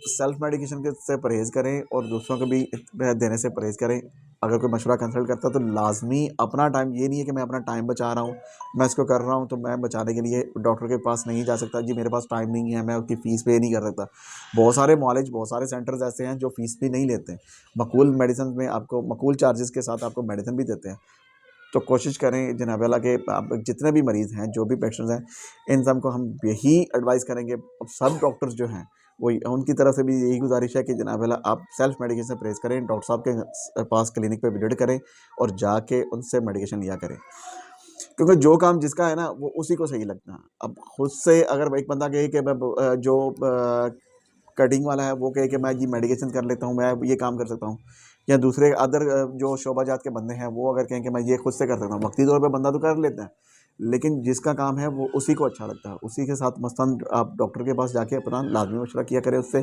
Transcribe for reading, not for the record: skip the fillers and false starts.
Self medication के से परहेज़ करें और दूसरों को भी देने से परहेज़ करें। अगर कोई मशवरा कंसल्ट करता है तो लाज़मी अपना टाइम, ये नहीं है कि मैं अपना टाइम बचा रहा हूँ, मैं इसको कर रहा हूँ तो मैं बचाने के लिए डॉक्टर के पास नहीं जा सकता, जी मेरे पास टाइम नहीं है, मैं उसकी फ़ीस पे नहीं कर सकता। बहुत सारे मॉलेज, बहुत सारे सेंटर्स ऐसे हैं जो फ़ीस भी नहीं लेते हैं। मकबूल मेडिसिन में आपको मकबूल चार्जेज़ के साथ आपको मेडिसिन भी देते हैं। तो कोशिश करें जनाब वाला कि आप जितने भी मरीज़ हैं, जो भी पेशेंट्स हैं, इन सब को हम यही एडवाइस करेंगे। अब सब डॉक्टर्स जो हैं, वो उनकी तरफ से भी यही गुज़ारिश है कि जनाब वाला आप सेल्फ मेडिकेशन से परहेज़ करें, डॉक्टर साहब के पास क्लिनिक पे विज़िट करें और जाके उनसे मेडिकेशन लिया करें। क्योंकि जो काम जिसका है ना, वो उसी को सही लगता है। अब खुद से अगर एक बंदा कहे कि मैं कटिंग वाला है, वो कहे कि मैं जी मेडिकेशन कर लेता हूँ, मैं ये काम कर सकता हूँ, या दूसरे अदर जो शोबाजात के बंदे हैं, वो अगर कहें कि मैं ये खुद से कर सकता हूँ, वक्ती तौर पे बंदा तो कर लेता है, लेकिन जिसका काम है वो उसी को अच्छा लगता है, उसी के साथ मसलन आप डॉक्टर के पास जाके अपना लाजमी मशवरा किया करें उससे।